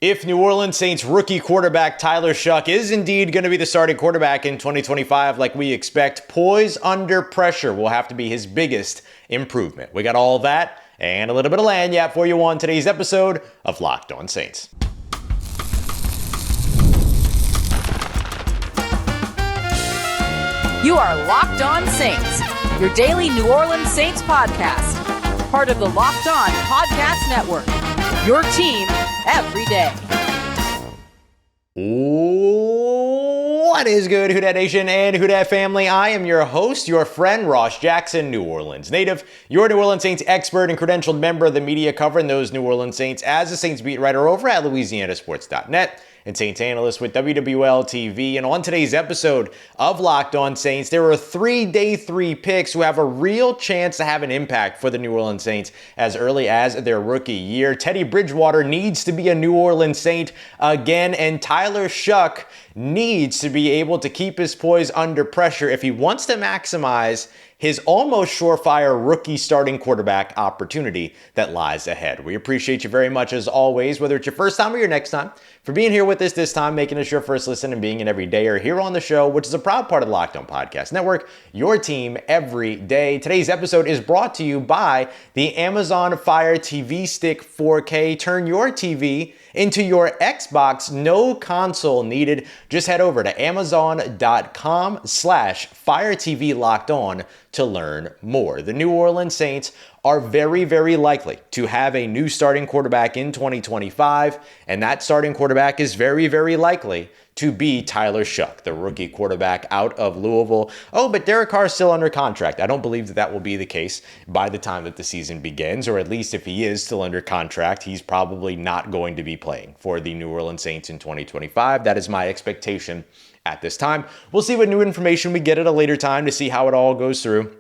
If New Orleans Saints rookie quarterback Tyler Shough is indeed going to be the starting quarterback in 2025 like we expect, poise under pressure will have to be his biggest improvement. We got all that and a little bit of lagniappe for you on today's episode of Locked On Saints. You are Locked On Saints, your daily New Orleans Saints podcast. Part of the Locked On Podcast Network, your team every day. What is good, Who Dat Nation and Who Dat family? I am your host, your friend, Ross Jackson, New Orleans native, your New Orleans Saints expert and credentialed member of the media covering those New Orleans Saints as a Saints beat writer over at LouisianaSports.net and Saints analyst with WWL TV. And on today's episode of Locked On Saints, there are three day three picks who have a real chance to have an impact for the New Orleans Saints as early as their rookie year. Teddy Bridgewater needs to be a New Orleans Saint again, and Tyler Shough needs to be able to keep his poise under pressure if he wants to maximize his almost surefire rookie starting quarterback opportunity that lies ahead. We appreciate you very much as always, whether it's your first time or your next time, for being here with us this time, making us your first listen and being an everydayer here on the show, which is a proud part of the Locked On Podcast Network, your team every day. Today's episode is brought to you by the Amazon Fire TV Stick 4K. Turn your TV into your Xbox, no console needed. Just head over to amazon.com/Fire TV Locked On to learn more. The New Orleans Saints are very, very likely to have a new starting quarterback in 2025, and that starting quarterback is very, very likely to be Tyler Shough, the rookie quarterback out of Louisville. Oh, but Derek Carr is still under contract. I don't believe that will be the case by the time that the season begins, or at least if he is still under contract, he's probably not going to be playing for the New Orleans Saints in 2025. That is my expectation at this time. We'll see what new information we get at a later time to see how it all goes through.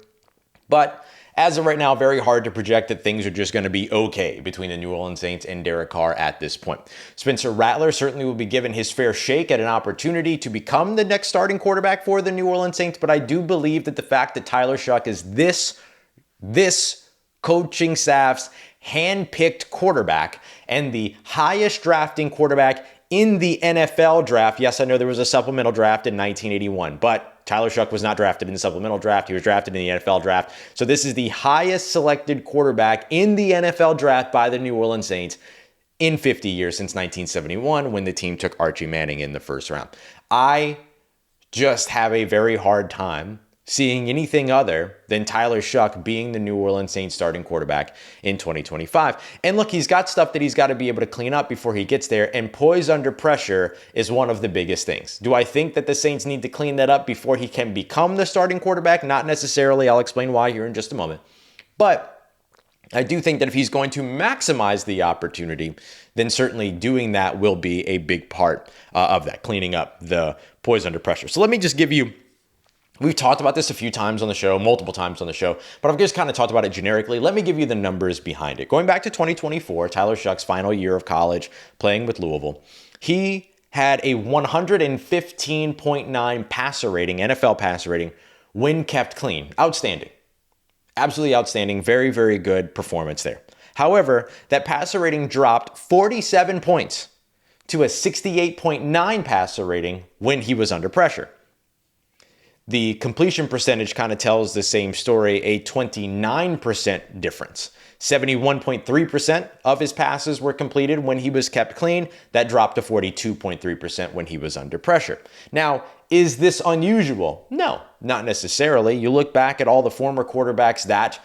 But as of right now, very hard to project that things are just going to be okay between the New Orleans Saints and Derek Carr at this point. Spencer Rattler certainly will be given his fair shake at an opportunity to become the next starting quarterback for the New Orleans Saints, but I do believe that the fact that Tyler Shough is this coaching staff's hand-picked quarterback and the highest drafting quarterback in the NFL draft. Yes, I know there was a supplemental draft in 1981, but Tyler Shough was not drafted in the supplemental draft. He was drafted in the NFL draft. So this is the highest selected quarterback in the NFL draft by the New Orleans Saints in 50 years since 1971 when the team took Archie Manning in the first round. I just have a very hard time seeing anything other than Tyler Shough being the New Orleans Saints starting quarterback in 2025. And look, he's got stuff that he's got to be able to clean up before he gets there, and poise under pressure is one of the biggest things. Do I think that the Saints need to clean that up before he can become the starting quarterback? Not necessarily. I'll explain why here in just a moment. But I do think that if he's going to maximize the opportunity, then certainly doing that will be a big part of that, cleaning up the poise under pressure. So let me just give you, we've talked about this a few times on the show, multiple times on the show, but I've just kind of talked about it generically. Let me give you the numbers behind it. Going back to 2024, Tyler Shough's final year of college playing with Louisville, he had a 115.9 passer rating, NFL passer rating, when kept clean. Outstanding. Absolutely outstanding. Very, very good performance there. However, that passer rating dropped 47 points to a 68.9 passer rating when he was under pressure. The completion percentage kind of tells the same story, a 29% difference. 71.3% of his passes were completed when he was kept clean. That dropped to 42.3% when he was under pressure. Now, is this unusual? No, not necessarily. You look back at all the former quarterbacks that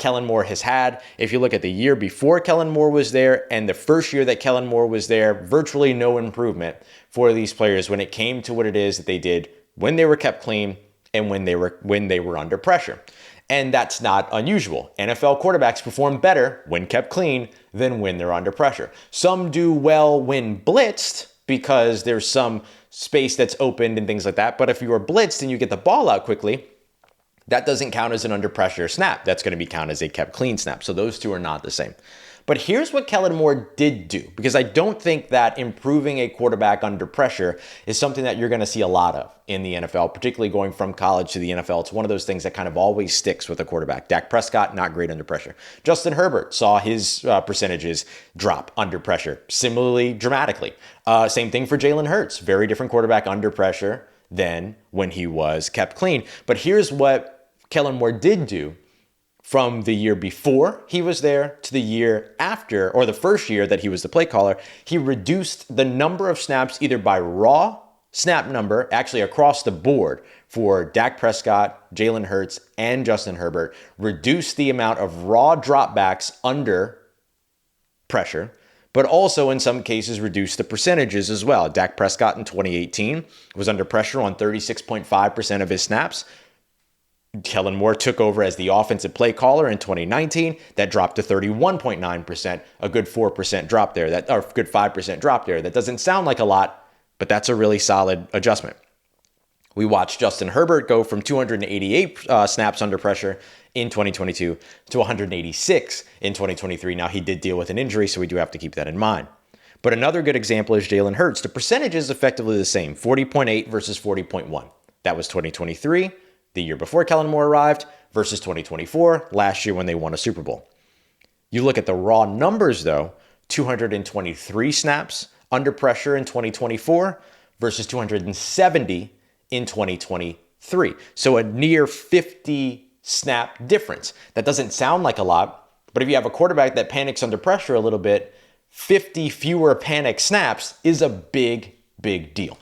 Kellen Moore has had. If you look at the year before Kellen Moore was there and the first year that Kellen Moore was there, virtually no improvement for these players when it came to what it is that they did when they were kept clean and when they were under pressure. And that's not unusual. NFL quarterbacks perform better when kept clean than when they're under pressure. Some do well when blitzed because there's some space that's opened and things like that. But if you are blitzed and you get the ball out quickly, that doesn't count as an under pressure snap. That's going to be counted as a kept clean snap. So those two are not the same. But here's what Kellen Moore did do, because I don't think that improving a quarterback under pressure is something that you're going to see a lot of in the NFL, particularly going from college to the NFL. It's one of those things that kind of always sticks with a quarterback. Dak Prescott, not great under pressure. Justin Herbert saw his percentages drop under pressure, similarly dramatically. Same thing for Jalen Hurts, very different quarterback under pressure than when he was kept clean. But here's what Kellen Moore did do from the year before he was there to the year after, or the first year that he was the play caller. He reduced the number of snaps either by raw snap number, actually across the board for Dak Prescott, Jalen Hurts, and Justin Herbert, reduced the amount of raw dropbacks under pressure, but also in some cases reduced the percentages as well. Dak Prescott in 2018 was under pressure on 36.5% of his snaps. Kellen Moore took over as the offensive play caller in 2019. That dropped to 31.9%, a good 4% drop there, or good 5% drop there. That doesn't sound like a lot, but that's a really solid adjustment. We watched Justin Herbert go from 288 snaps under pressure in 2022 to 186 in 2023. Now, he did deal with an injury, so we do have to keep that in mind. But another good example is Jalen Hurts. The percentage is effectively the same, 40.8 versus 40.1. That was 2023. The year before Kellen Moore arrived, versus 2024, last year when they won a Super Bowl. You look at the raw numbers, though, 223 snaps under pressure in 2024 versus 270 in 2023. So a near 50 snap difference. That doesn't sound like a lot, but if you have a quarterback that panics under pressure a little bit, 50 fewer panic snaps is a big, big deal.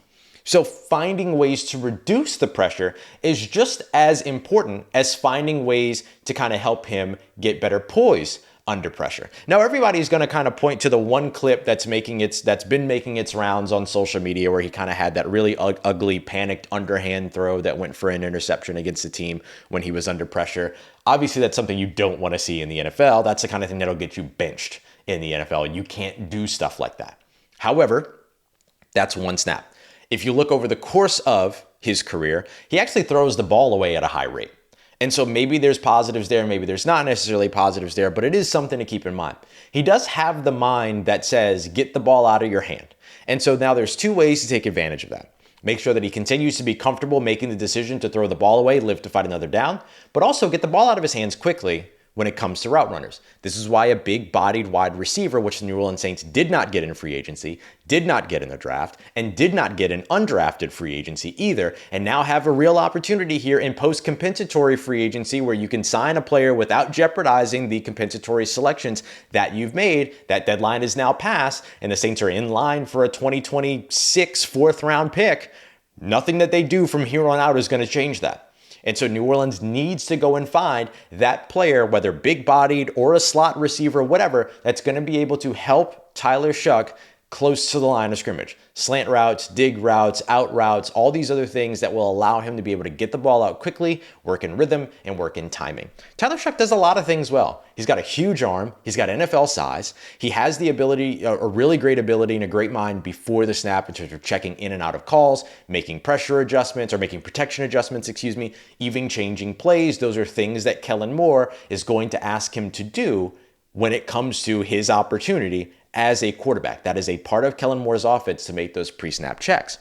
So finding ways to reduce the pressure is just as important as finding ways to kind of help him get better poise under pressure. Now, everybody's going to kind of point to the one clip that's been making its rounds on social media where he kind of had that really ugly panicked underhand throw that went for an interception against the team when he was under pressure. Obviously, that's something you don't want to see in the NFL. That's the kind of thing that'll get you benched in the NFL. You can't do stuff like that. However, that's one snap. If you look over the course of his career, he actually throws the ball away at a high rate. And so maybe there's positives there, maybe there's not necessarily positives there, but it is something to keep in mind. He does have the mind that says, get the ball out of your hand. And so now there's two ways to take advantage of that. Make sure that he continues to be comfortable making the decision to throw the ball away, live to fight another down, but also get the ball out of his hands quickly when it comes to route runners. This is why a big-bodied wide receiver, which the New Orleans Saints did not get in free agency, did not get in the draft, and did not get in undrafted free agency either, and now have a real opportunity here in post-compensatory free agency where you can sign a player without jeopardizing the compensatory selections that you've made. That deadline is now passed, and the Saints are in line for a 2026 fourth-round pick. Nothing that they do from here on out is going to change that. And so New Orleans needs to go and find that player, whether big-bodied or a slot receiver, whatever, that's going to be able to help Tyler Shough close to the line of scrimmage. Slant routes, dig routes, out routes, all these other things that will allow him to be able to get the ball out quickly, work in rhythm, and work in timing. Tyler Shough does a lot of things well. He's got a huge arm. He's got NFL size. He has the ability, a really great ability and a great mind before the snap in terms of checking in and out of calls, making pressure adjustments or making protection adjustments, even changing plays. Those are things that Kellen Moore is going to ask him to do when it comes to his opportunity as a quarterback. That is a part of Kellen Moore's offense to make those pre-snap checks.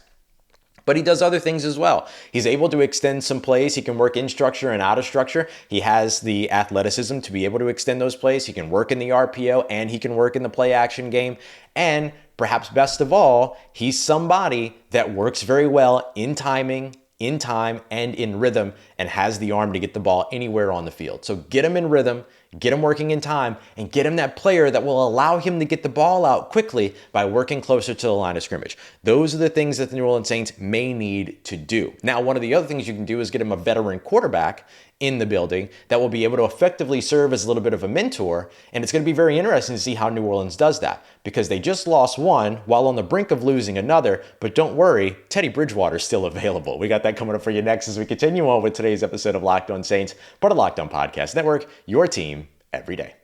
But he does other things as well. He's able to extend some plays. He can work in structure and out of structure. He has the athleticism to be able to extend those plays. He can work in the RPO and he can work in the play action game. And perhaps best of all, he's somebody that works very well in timing, in time, and in rhythm, and has the arm to get the ball anywhere on the field. So get him in rhythm, get him working in time, and get him that player that will allow him to get the ball out quickly by working closer to the line of scrimmage. Those are the things that the New Orleans Saints may need to do. Now, one of the other things you can do is get him a veteran quarterback in the building that will be able to effectively serve as a little bit of a mentor. And it's going to be very interesting to see how New Orleans does that, because they just lost one while on the brink of losing another. But don't worry, Teddy Bridgewater is still available. We got that coming up for you next as we continue on with today's episode of Locked On Saints, part of Locked On Podcast Network, your team every day.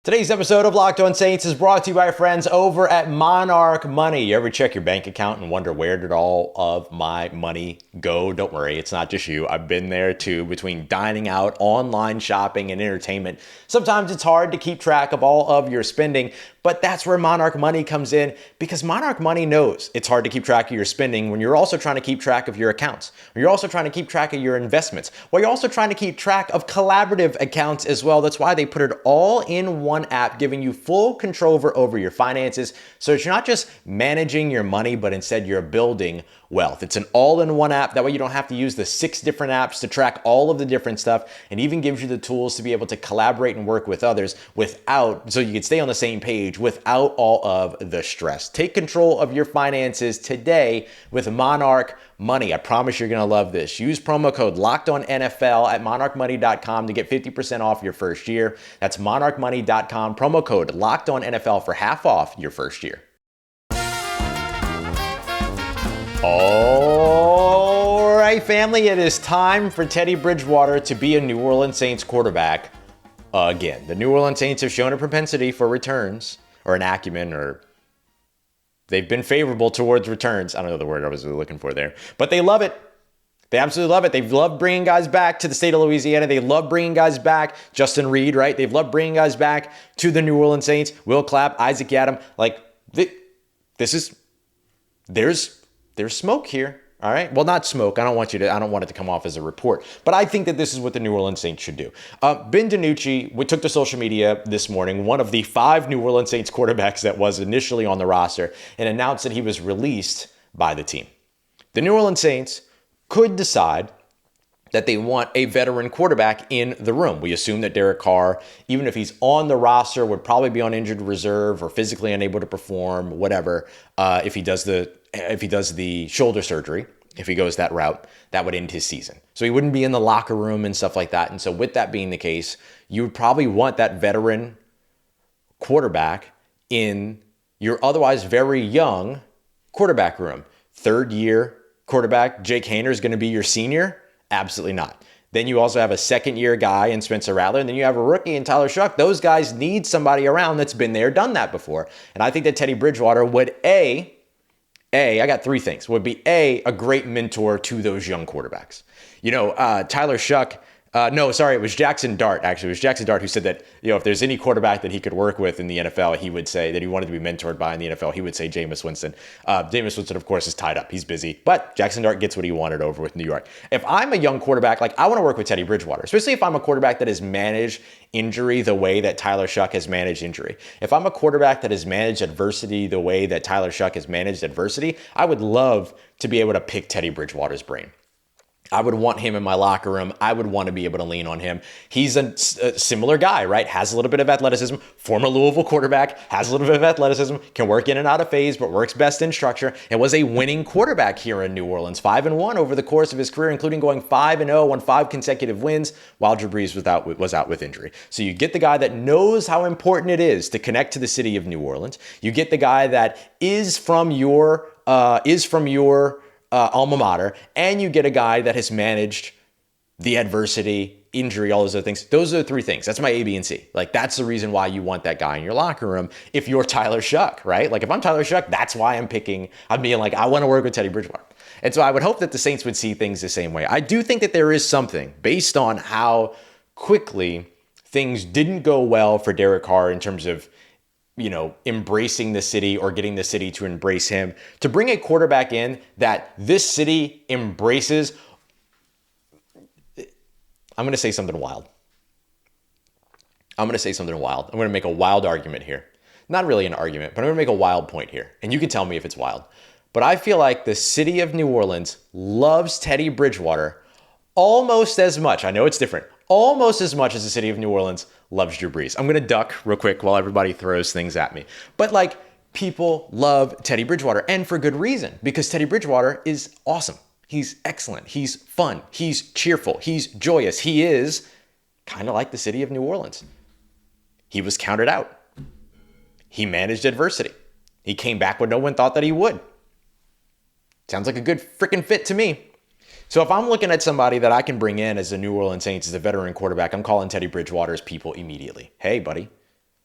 Today's episode of Locked On Saints is brought to you by our friends over at Monarch Money. You ever check your bank account and wonder where did all of my money go? Don't worry, it's not just you. I've been there too, between dining out, online shopping, and entertainment. Sometimes it's hard to keep track of all of your spending, but that's where Monarch Money comes in, because Monarch Money knows it's hard to keep track of your spending when you're also trying to keep track of your accounts, when you're also trying to keep track of your investments, while you're also trying to keep track of collaborative accounts as well. That's why they put it all in one app, giving you full control over your finances, so that you're not just managing your money, but instead you're building wealth. It's an all-in-one app. That way you don't have to use the 6 different apps to track all of the different stuff, and even gives you the tools to be able to collaborate and work with others so you can stay on the same page without all of the stress. Take control of your finances today with Monarch Money. I promise you're going to love this. Use promo code LOCKEDONNFL at monarchmoney.com to get 50% off your first year. That's monarchmoney.com. Promo code LOCKEDONNFL for half off your first year. All right, family, it is time for Teddy Bridgewater to be a New Orleans Saints quarterback again. The New Orleans Saints have shown a propensity for returns, or an acumen, or they've been favorable towards returns. I don't know the word I was looking for there, but they love it. They absolutely love it. They've loved bringing guys back to the state of Louisiana. They love bringing guys back. Justin Reed, right? They've loved bringing guys back to the New Orleans Saints. Will Clapp, Isaac Yiadom. Like, there's smoke here. All right. Well, not smoke. I don't want it to come off as a report, but I think that this is what the New Orleans Saints should do. Ben DiNucci, we took to social media this morning, one of the 5 New Orleans Saints quarterbacks that was initially on the roster, and announced that he was released by the team. The New Orleans Saints could decide that they want a veteran quarterback in the room. We assume that Derek Carr, even if he's on the roster, would probably be on injured reserve or physically unable to perform, whatever. If he does the shoulder surgery, if he goes that route, that would end his season. So he wouldn't be in the locker room and stuff like that. And so with that being the case, you would probably want that veteran quarterback in your otherwise very young quarterback room. 3rd year quarterback, Jake Haener, is going to be your senior? Absolutely not. Then you also have a 2nd-year guy in Spencer Rattler, and then you have a rookie in Tyler Shough. Those guys need somebody around that's been there, done that before. And I think that Teddy Bridgewater would, I got 3 things, would be a great mentor to those young quarterbacks. Tyler Shough, it was Jackson Dart, actually. It was Jackson Dart who said that, if there's any quarterback that he could work with in the NFL, he would say that he wanted to be mentored by in the NFL, he would say Jameis Winston. Jameis Winston, of course, is tied up. He's busy. But Jackson Dart gets what he wanted over with New York. If I'm a young quarterback, I want to work with Teddy Bridgewater, especially if I'm a quarterback that has managed injury the way that Tyler Shough has managed injury. If I'm a quarterback that has managed adversity the way that Tyler Shough has managed adversity, I would love to be able to pick Teddy Bridgewater's brain. I would want him in my locker room. I would want to be able to lean on him. He's a similar guy, right? Has a little bit of athleticism. Former Louisville quarterback, has a little bit of athleticism, can work in and out of phase, but works best in structure, and was a winning quarterback here in New Orleans. 5-1 over the course of his career, including going 5-0 on 5 consecutive wins while Drew Brees was out with injury. So you get the guy that knows how important it is to connect to the city of New Orleans. You get the guy that is from your alma mater, and you get a guy that has managed the adversity, injury, all those other things. Those are the 3 things. That's my A, B, and C. That's the reason why you want that guy in your locker room if you're Tyler Shough, right? If I'm Tyler Shough, that's why I'm being like, I want to work with Teddy Bridgewater. And so I would hope that the Saints would see things the same way. I do think that there is something, based on how quickly things didn't go well for Derek Carr in terms of embracing the city or getting the city to embrace him, to bring a quarterback in that this city embraces. I'm going to say something wild. I'm going to make a wild argument here. Not really an argument, but I'm going to make a wild point here. And you can tell me if it's wild. But I feel like the city of New Orleans loves Teddy Bridgewater almost as much. I know it's different. Almost as much as the city of New Orleans loves Drew Brees. I'm going to duck real quick while everybody throws things at me. But people love Teddy Bridgewater, and for good reason, because Teddy Bridgewater is awesome. He's excellent. He's fun. He's cheerful. He's joyous. He is kind of like the city of New Orleans. He was counted out. He managed adversity. He came back when no one thought that he would. Sounds like a good freaking fit to me. So if I'm looking at somebody that I can bring in as a New Orleans Saints, as a veteran quarterback, I'm calling Teddy Bridgewater's people immediately. Hey, buddy,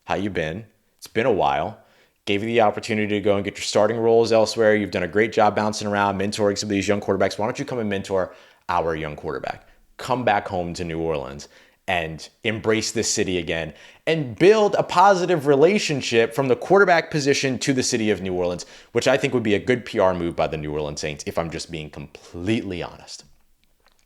How you been? It's been a while. Gave you the opportunity to go and get your starting roles elsewhere. You've done a great job bouncing around, mentoring some of these young quarterbacks. Why don't you come and mentor our young quarterback? Come back home to New Orleans and embrace this city again and build a positive relationship from the quarterback position to the city of New Orleans, which I think would be a good PR move by the New Orleans Saints, if I'm just being completely honest.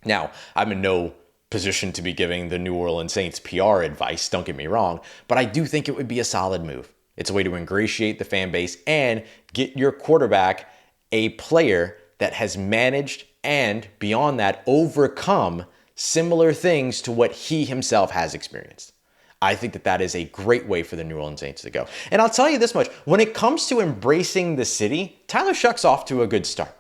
Now, I'm in no position to be giving the New Orleans Saints PR advice, don't get me wrong, but I do think it would be a solid move. It's a way to ingratiate the fan base and get your quarterback a player that has managed and, beyond that, overcome similar things to what he himself has experienced. I think that is a great way for the New Orleans Saints to go. And I'll tell you this much, when it comes to embracing the city, Tyler Shough's off to a good start.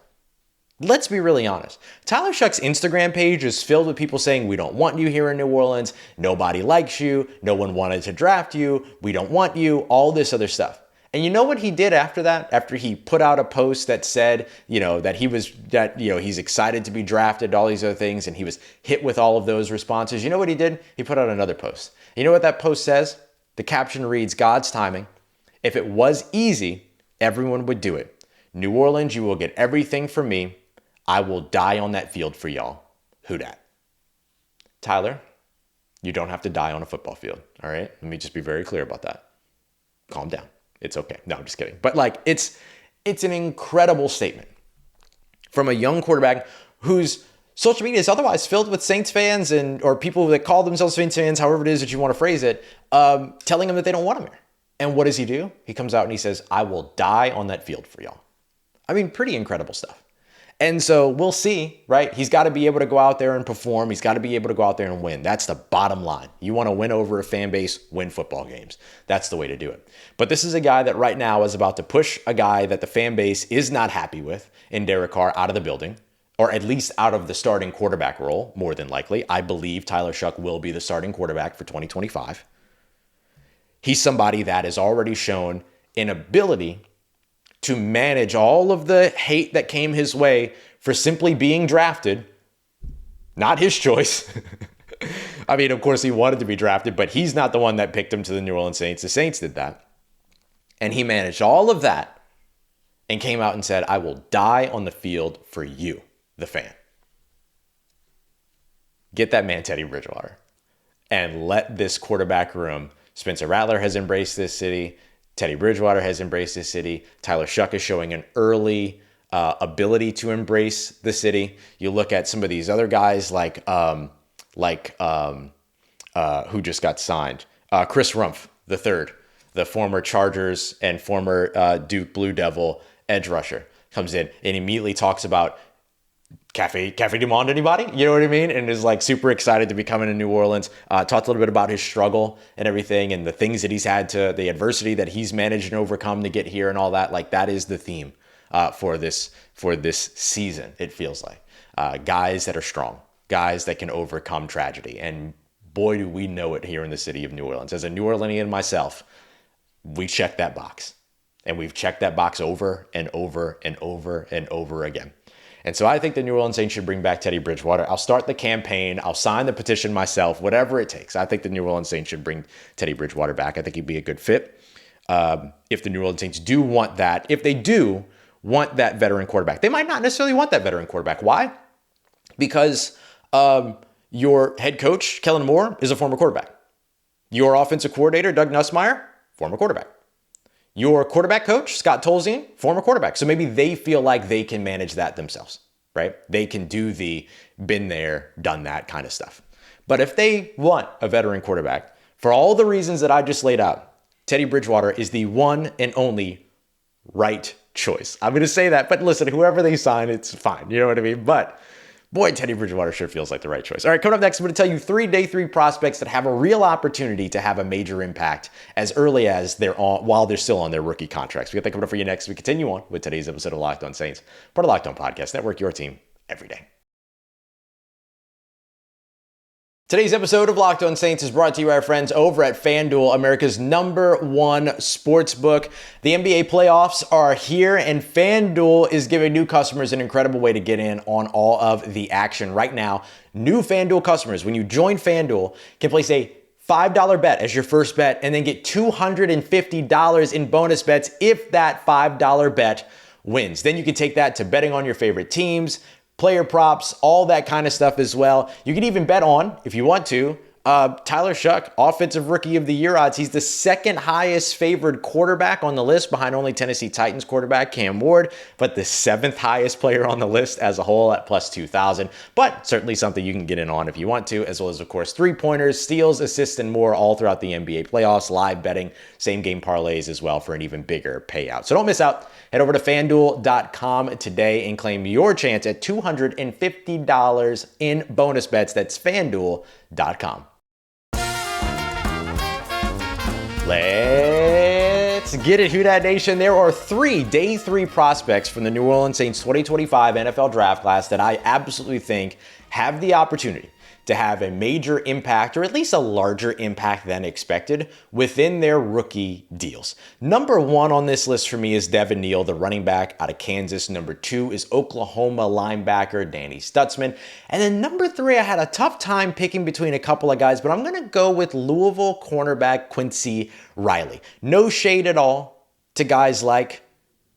Let's be really honest. Tyler Shough's Instagram page is filled with people saying, we don't want you here in New Orleans. Nobody likes you. No one wanted to draft you. We don't want you. All this other stuff. And you know what he did after that? After he put out a post that said, he's excited to be drafted, all these other things, and he was hit with all of those responses. You know what he did? He put out another post. You know what that post says? The caption reads, God's timing. If it was easy, everyone would do it. New Orleans, you will get everything from me. I will die on that field for y'all. Who dat? Tyler, you don't have to die on a football field, all right? Let me just be very clear about that. Calm down. It's okay. No, I'm just kidding. But it's an incredible statement from a young quarterback whose social media is otherwise filled with Saints fans or people that call themselves Saints fans, however it is that you want to phrase it, telling him that they don't want him here. And what does he do? He comes out and he says, I will die on that field for y'all. I mean, pretty incredible stuff. And so we'll see, right? He's got to be able to go out there and perform. He's got to be able to go out there and win. That's the bottom line. You want to win over a fan base, win football games. That's the way to do it. But this is a guy that right now is about to push a guy that the fan base is not happy with in Derek Carr out of the building, or at least out of the starting quarterback role, more than likely. I believe Tyler Shough will be the starting quarterback for 2025. He's somebody that has already shown an ability to manage all of the hate that came his way for simply being drafted. Not his choice. I mean, of course, he wanted to be drafted, but he's not the one that picked him to the New Orleans Saints. The Saints did that. And he managed all of that and came out and said, I will die on the field for you, the fan. Get that man, Teddy Bridgewater, and let this quarterback room. Spencer Rattler has embraced this city. Teddy Bridgewater has embraced this city. Tyler Shough is showing an early ability to embrace the city. You look at some of these other guys like who just got signed. Chris Rumph III, the former Chargers and former Duke Blue Devil edge rusher, comes in and immediately talks about Cafe du Monde, anybody? You know what I mean? And is like super excited to be coming to New Orleans. Talked a little bit about his struggle and everything and the things that he's had the adversity that he's managed and overcome to get here and all that. Like that is the theme for this season, it feels like. Guys that are strong, guys that can overcome tragedy. And boy, do we know it here in the city of New Orleans. As a New Orleanian myself, we check that box. And we've checked that box over and over and over and over again. And so I think the New Orleans Saints should bring back Teddy Bridgewater. I'll start the campaign. I'll sign the petition myself, whatever it takes. I think the New Orleans Saints should bring Teddy Bridgewater back. I think he'd be a good fit. If the New Orleans Saints do want that, if they do want that veteran quarterback, they might not necessarily want that veteran quarterback. Why? Because your head coach, Kellen Moore, is a former quarterback. Your offensive coordinator, Doug Nussmeier, former quarterback. Your quarterback coach, Scott Tolzien, former quarterback. So maybe they feel like they can manage that themselves, right? They can do the been there, done that kind of stuff. But if they want a veteran quarterback, for all the reasons that I just laid out, Teddy Bridgewater is the one and only right choice. I'm going to say that, but listen, whoever they sign, it's fine. You know what I mean? But boy, Teddy Bridgewater sure feels like the right choice. All right, coming up next, I'm going to tell you 3 day 3 prospects that have a real opportunity to have a major impact as early as while they're still on their rookie contracts. We got that coming up for you next. We continue on with today's episode of Locked On Saints, part of Locked On Podcast Network, your team every day. Today's episode of Locked On Saints is brought to you by our friends over at FanDuel, America's #1 sports book. The NBA playoffs are here, and FanDuel is giving new customers an incredible way to get in on all of the action. Right now, new FanDuel customers, when you join FanDuel, can place a $5 bet as your first bet, and then get $250 in bonus bets if that $5 bet wins. Then you can take that to betting on your favorite teams, player props, all that kind of stuff as well. You can even bet on, if you want to, Tyler Shough, Offensive Rookie of the Year odds. He's the second highest favored quarterback on the list behind only Tennessee Titans quarterback Cam Ward, but the seventh highest player on the list as a whole at plus 2,000. But certainly something you can get in on if you want to, as well as, of course, three-pointers, steals, assists, and more all throughout the NBA playoffs, live betting, same-game parlays as well for an even bigger payout. So don't miss out. Head over to FanDuel.com today and claim your chance at $250 in bonus bets. That's FanDuel.com. Let's get it, Who Dat Nation. There are three day three prospects from the New Orleans Saints 2025 NFL draft class that I absolutely think have the opportunity to have a major impact, or at least a larger impact than expected, within their rookie deals. Number one on this list for me is Devin Neal, the running back out of Kansas. Number two is Oklahoma linebacker Danny Stutsman. And then number three, I had a tough time picking between a couple of guys, but I'm going to go with Louisville cornerback Quincy Riley. No shade at all to guys like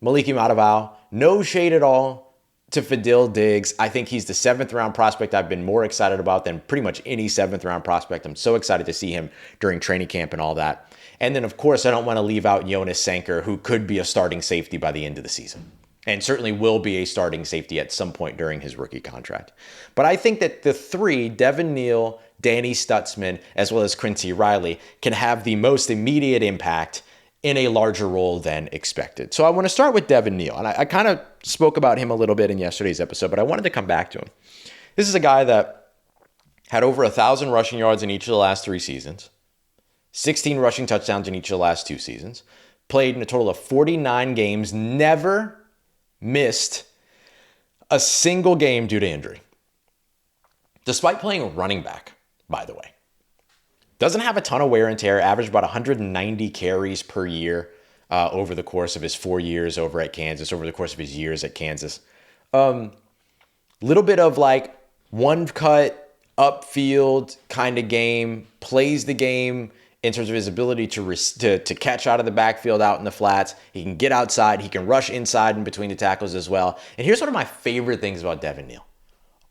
Maliki Matavao. No shade at all to Fadil Diggs. I think he's the seventh round prospect I've been more excited about than pretty much any seventh round prospect. I'm so excited to see him during training camp and all that. And then, of course, I don't want to leave out Jonas Sanker, who could be a starting safety by the end of the season, and certainly will be a starting safety at some point during his rookie contract. But I think that the three, Devin Neal, Danny Stutsman, as well as Quincy Riley, can have the most immediate impact in a larger role than expected. So I want to start with Devin Neal. And I kind of spoke about him a little bit in yesterday's episode, but I wanted to come back to him. This is a guy that had over 1,000 rushing yards in each of the last 3 seasons, 16 rushing touchdowns in each of the last 2 seasons, played in a total of 49 games, never missed a single game due to injury. Despite playing running back, by the way. Doesn't have a ton of wear and tear, averaged about 190 carries per year over the course of his 4 years over at Kansas, over the course of his years at Kansas. Little bit of like one cut, upfield kind of game, plays the game in terms of his ability to catch out of the backfield out in the flats. He can get outside. He can rush inside and between the tackles as well. And here's one of my favorite things about Devin Neal.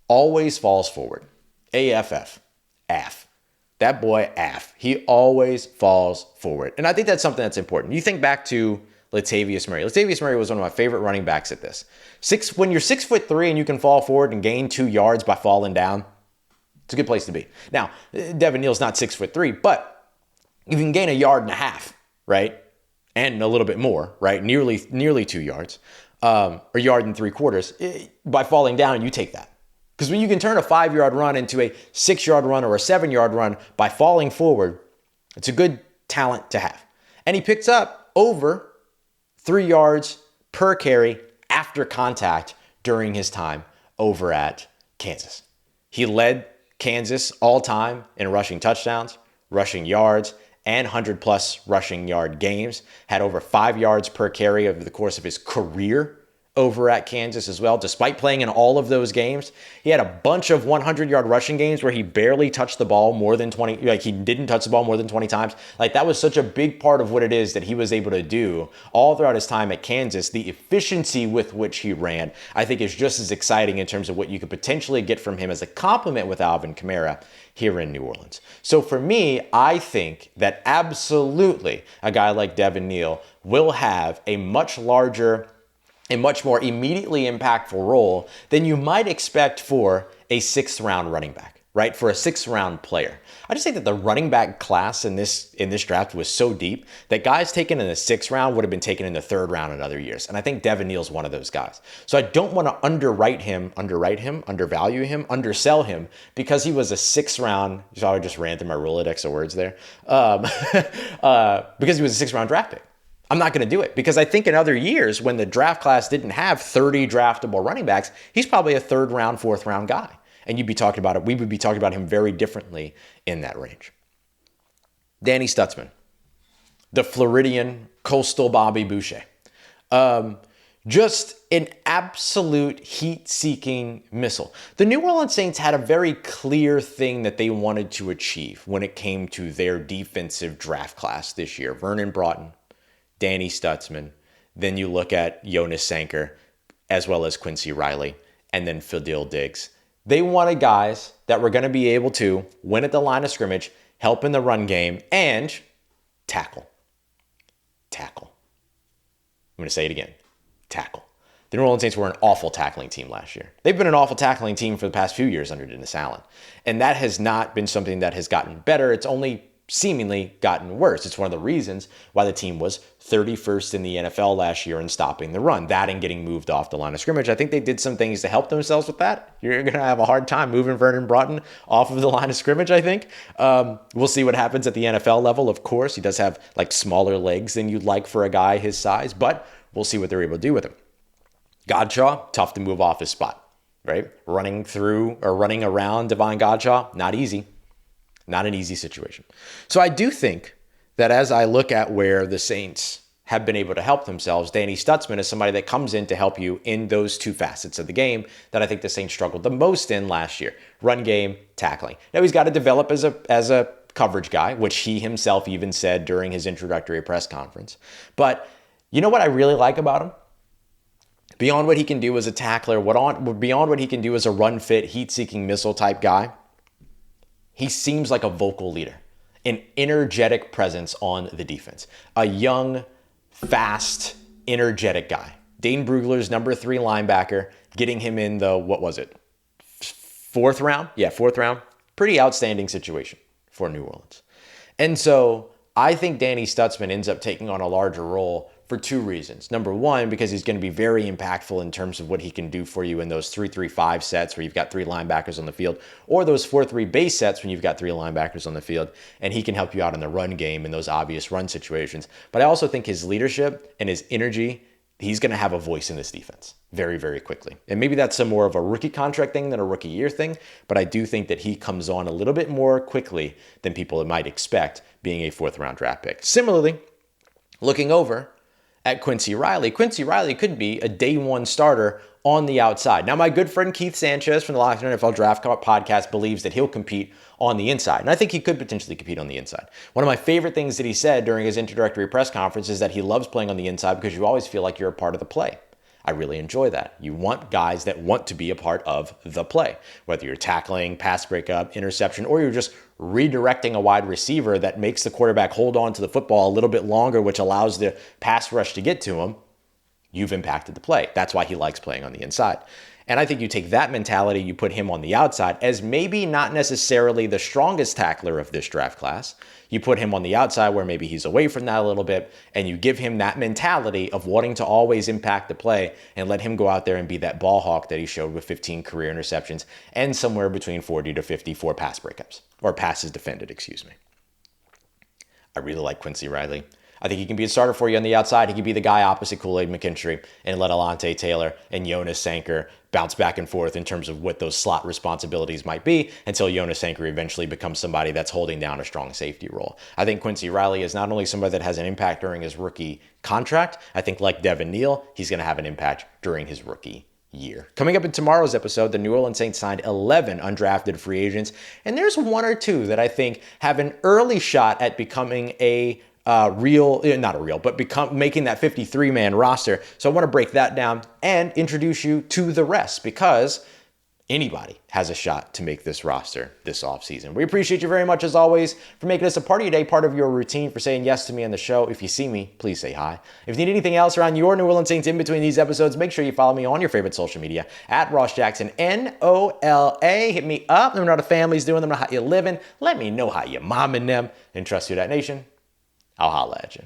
Always falls forward. AFF. AF. That boy, AF. He always falls forward. And I think that's something that's important. You think back to Latavius Murray. Latavius Murray was one of my favorite running backs at this. When you're 6'3" and you can fall forward and gain 2 yards by falling down, it's a good place to be. Now, Devin Neal's not 6'3", but you can gain 1.5 yards, right? And a little bit more, right? Nearly 2 yards, or 1.75 yards. By falling down, you take that. Because when you can turn a 5-yard run into a 6-yard run or a 7-yard run by falling forward, it's a good talent to have. And he picks up over 3 yards per carry after contact during his time over at Kansas. He led Kansas all time in rushing touchdowns, rushing yards, and 100-plus rushing yard games. Had over 5 yards per carry over the course of his career over at Kansas as well. Despite playing in all of those games, he had a bunch of 100-yard rushing games where he barely touched the ball more than 20, like he didn't touch the ball more than 20 times. Like that was such a big part of what it is that he was able to do all throughout his time at Kansas. The efficiency with which he ran, I think, is just as exciting in terms of what you could potentially get from him as a complement with Alvin Kamara here in New Orleans. So for me, I think that absolutely a guy like Devin Neal will have a much larger, a much more immediately impactful role than you might expect for a 6th-round running back, right? For a 6th-round player. I just think that the running back class in this draft was so deep that guys taken in the 6th round would have been taken in the 3rd round in other years. And I think Devin Neal's one of those guys. So I don't want to undervalue him, undersell him, because he was a 6th round, so I just ran through my Rolodex of words there, because he was a 6th-round draft pick. I'm not going to do it because I think in other years when the draft class didn't have 30 draftable running backs, he's probably a 3rd round, 4th round guy. And you'd be talking about it. We would be talking about him very differently in that range. Danny Stutsman, the Floridian coastal Bobby Boucher. Just an absolute heat-seeking missile. The New Orleans Saints had a very clear thing that they wanted to achieve when it came to their defensive draft class this year. Vernon Broughton, Danny Stutsman, then you look at Jonas Sanker, as well as Quincy Riley, and then Fadil Diggs. They wanted guys that were going to be able to win at the line of scrimmage, help in the run game, and tackle. Tackle. I'm going to say it again. Tackle. The New Orleans Saints were an awful tackling team last year. They've been an awful tackling team for the past few years under Dennis Allen. And that has not been something that has gotten better. It's only seemingly gotten worse. It's one of the reasons why the team was 31st in the NFL last year in stopping the run. That and getting moved off the line of scrimmage. I think they did some things to help themselves with that. You're going to have a hard time moving Vernon Broughton off of the line of scrimmage, I think. We'll see what happens at the NFL level, of course. He does have like smaller legs than you'd like for a guy his size, but we'll see what they're able to do with him. Godshaw, tough to move off his spot, right? Running around Devon Godshaw, not easy. Not an easy situation. So I do think that as I look at where the Saints have been able to help themselves, Danny Stutsman is somebody that comes in to help you in those two facets of the game that I think the Saints struggled the most in last year. Run game, tackling. Now he's got to develop as a coverage guy, which he himself even said during his introductory press conference. But you know what I really like about him? Beyond what he can do as a tackler, beyond what he can do as a run fit, heat-seeking missile type guy, he seems like a vocal leader, an energetic presence on the defense. A young, fast, energetic guy. Dane Brugler's number 3 linebacker, getting him in the, fourth round? Yeah, fourth round. Pretty outstanding situation for New Orleans. And so I think Danny Stutsman ends up taking on a larger role for 2 reasons. Number 1, because he's going to be very impactful in terms of what he can do for you in those 3-3-5 sets where you've got 3 linebackers on the field, or those 4-3 base sets when you've got 3 linebackers on the field, and he can help you out in the run game in those obvious run situations. But I also think his leadership and his energy, he's going to have a voice in this defense very, very quickly. And maybe that's more of a rookie contract thing than a rookie year thing, but I do think that he comes on a little bit more quickly than people might expect being a 4th round draft pick. Similarly, looking over at Quincy Riley could be a day 1 starter on the outside. Now, my good friend Keith Sanchez from the Locked On NFL Draft podcast believes that he'll compete on the inside. And I think he could potentially compete on the inside. One of my favorite things that he said during his introductory press conference is that he loves playing on the inside because you always feel like you're a part of the play. I really enjoy that. You want guys that want to be a part of the play, whether you're tackling, pass breakup, interception, or you're just redirecting a wide receiver that makes the quarterback hold on to the football a little bit longer, which allows the pass rush to get to him. You've impacted the play. That's why he likes playing on the inside. And I think you take that mentality, you put him on the outside as maybe not necessarily the strongest tackler of this draft class. You put him on the outside where maybe he's away from that a little bit, and you give him that mentality of wanting to always impact the play and let him go out there and be that ball hawk that he showed with 15 career interceptions and somewhere between 40 to 54 pass breakups, or passes defended, excuse me. I really like Quincy Riley. I think he can be a starter for you on the outside. He can be the guy opposite Kool-Aid McKinstry and let Alontae Taylor and Jonas Sanker bounce back and forth in terms of what those slot responsibilities might be until Jonas Sanker eventually becomes somebody that's holding down a strong safety role. I think Quincy Riley is not only somebody that has an impact during his rookie contract, I think like Devin Neal, he's going to have an impact during his rookie year. Coming up in tomorrow's episode, the New Orleans Saints signed 11 undrafted free agents, and there's 1 or 2 that I think have an early shot at becoming making that 53-man roster. So I want to break that down and introduce you to the rest because anybody has a shot to make this roster this offseason. We appreciate you very much, as always, for making us a part of your day, part of your routine, for saying yes to me on the show. If you see me, please say hi. If you need anything else around your New Orleans Saints in between these episodes, make sure you follow me on your favorite social media at Ross Jackson, NOLA. Hit me up. Let me know how the family's doing. Let me know how you're living. Let me know how you're momming them. And trust Who Dat Nation. I'll holla at you.